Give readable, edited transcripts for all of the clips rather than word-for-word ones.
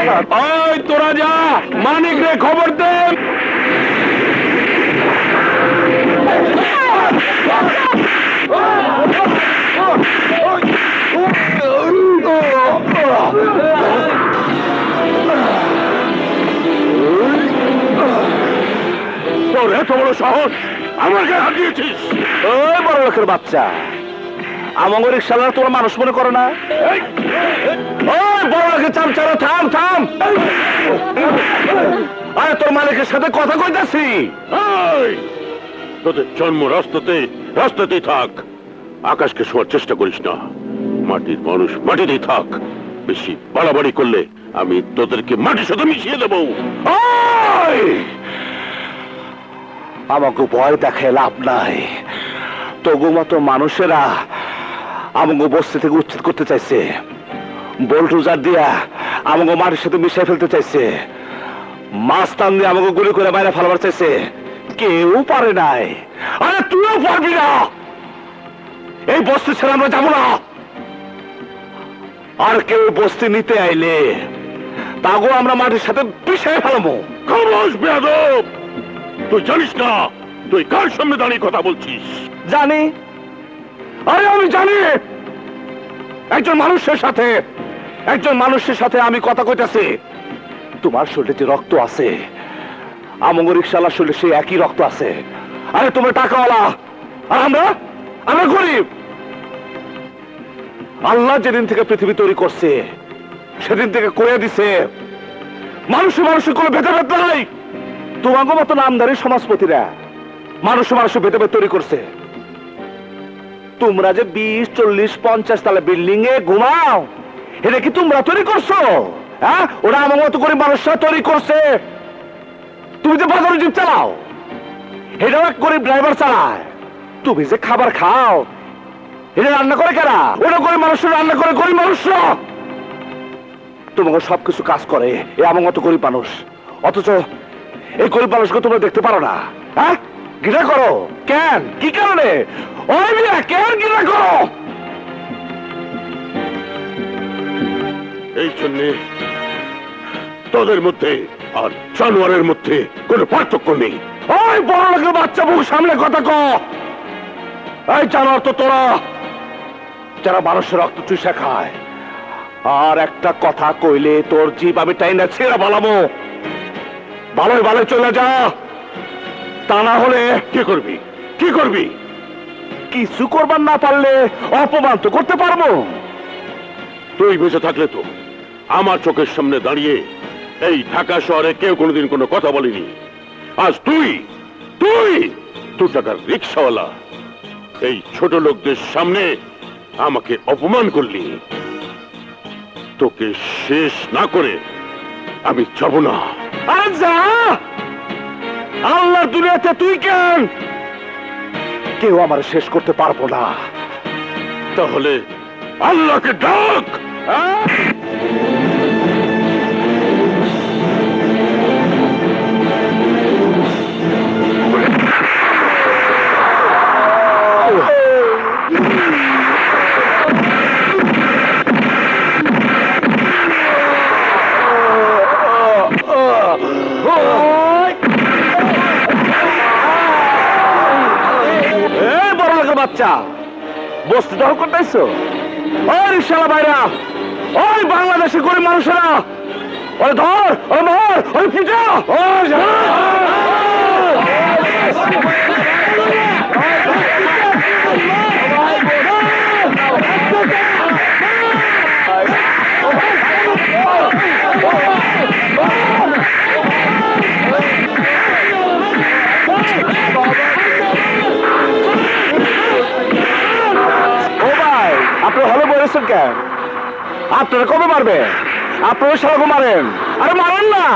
ওই তোরা যা, মানিক রে খবর দে। তোর এত বড় সাহস, আমার গায়ে হাত দিয়েছিস? ওই বড় লোকের বাচ্চা, আমাকে রিক্সাওয়ালা তোরা মানুষ মনে করে না? ওই বড় লোকের চামচারা, থাম থাম। আরে তোর মালিকের সাথে কথা কইতাছি। তোদের জন্ম রাস্তাতেই থাক, আকাশকে শোয়ার চেষ্টা করিস না। মাটির মানুষ মাটিতেই থাক, বেশি বাড়াবাড়ি করলে আমি তোদেরকে মাটির সাথে মিশিয়ে দেবো। আমাকে ভয় দেখে লাভ নাই। তবু মতো মানুষেরা আমাকে বস্তি থেকে উচ্ছেদ করতে চাইছে, বোল্টুজার দিয়া আমাকে মাটির সাথে মিশিয়ে ফেলতে চাইছে, মাছ টান দিয়ে আমাকে গুলি করে বাইরে ফেলবার চাইছে। কেউ পারে নাই। আরে তুইও পারবি না। এই বস্তি ছেড়ে আমরা যাবো না। আর কেউ বস্তি নিতে আইলে তাগো আমরা মাটির সাথে মিশিয়ে ফেলবো। খামোশ বেয়াদব, তুই জানিস না তুই কার সামনে দাঁড়িয়ে কথা বলছিস? জানি। আরে আমি জানি একজন মানুষের সাথে আমি কথা কইতাছি। তোমার শরীরে যে রক্ত আছে, আমগো রিক্সাওয়ালার শরীরে সেই একই রক্ত আছে। আরে তোমরা টাকাওয়ালা আর আমরা গরিব। আল্লাহ যেদিন থেকে পৃথিবী তৈরি করছে সেদিন থেকে কয়ে দিছে মানুষের কোনো ভেদাভেদ নাই। তোমাকে মতো নামধারী সমাজপতিরা মানুষের ভেদাভেদ তৈরি করছে। তোমরা যে 20, 40, 50 তালা বিল্ডিং এ ঘুমাও, এটা কি তোমরা তৈরি করছো? হ্যাঁ, ওরা আমার মতো করে মানুষরা তৈরি করছে। তুমি যে বাজারে জিপ চালাও, এটাও এক গরিব ড্রাইভার চালায়। তুমি যে খাবার খাও, এটা রান্না করে কারা? ওটা করে মানুষরা রান্না করে, গরিব মানুষরা। তোমাকে সবকিছু কাজ করে এই আমার মতো গরিব মানুষ। অথচ এই গরিব মানুষকে তোমরা দেখতে পারো না। হ্যাঁ, ঘৃণা করো কেন? কি কারণে? ওই মিয়া কেন ঘৃণা করো? এই জন্যে তোদের মধ্যে আর জানোয়ারের মধ্যে কোনো পার্থক্য নেই। ওই বড় লোকের বাচ্চা, মুখ সামনে কথা ক। এই জানোয়ার তো তোরা, যারা মানুষের রক্ত চুষে খায়। আর একটা কথা কইলে তোর জীব আমি টাইনা ছেড়ে বলাবো। ভালোই চলে যা, তা না হলে কি করবি? কিছু করবার না পারলে অপমান তো করতে পারবো। তুই বেঁচে থাকলে তো আমার চোখের সামনে দাঁড়িয়ে এই ঢাকা শহরে কেউ কোনোদিন কোনো কথা বলেনি। আজ তুই দু টাকার রিক্সাওয়ালা এই ছোট লোকদের সামনে আমাকে অপমান করলি। তোকে শেষ না করে আমি যাব না। আরে যা, আল্লাহর দুনিয়াতে তুই কেন? কেউ আমার শেষ করতে পারবো না। তাহলে আল্লাহকে ডাক। বাচ্চা বস্তি দখল করতেছো? ওই রিক্সাওয়ালা ভাইরা, ওই বাংলাদেশের গরিব মানুষেরা, ওরে ধর, ওরে মার, ওরে পিটা। আপনারা হলে বলেছেন কেন? আপনারা কবে মারবে? আপনারা সারাকে মারেন। আরে মারেন না,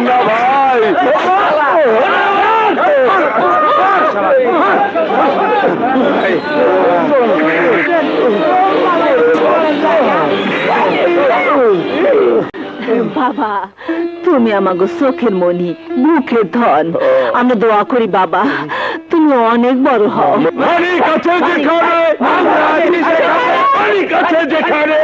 না ভাই। বাবা, তুমি আমাকে চোখের মনি, মুখের ধন। আমরা দোয়া করি বাবা, তুমি অনেক বড় হও। যেখানে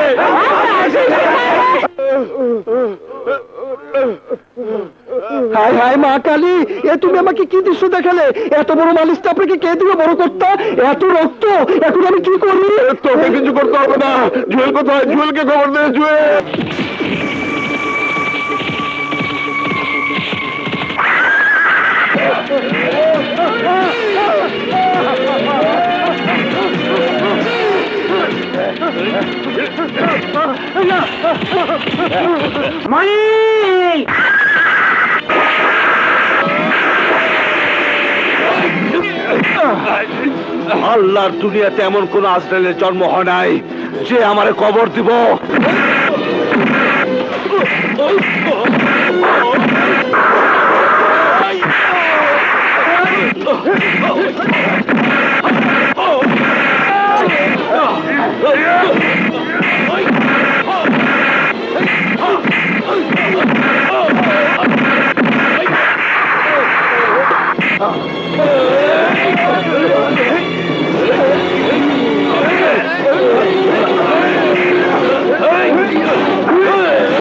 হায় হায় মা কালী, এ তুমি আমাকে কি দৃশ্য দেখালে? এত বড় মালিশটা আপনাকে কে দিয়ে বড় করতা? এত রক্ত, এখন আমি কি করি? তোকে কিছু করতে হবে না। জুয়েল কোথায়? জুয়েলকে খবর দে। জুয়েল আল্লাহর দুনিয়াতে এমন কোন আজরাইলের জন্ম হয় নাই যে আমারে কবর দিব।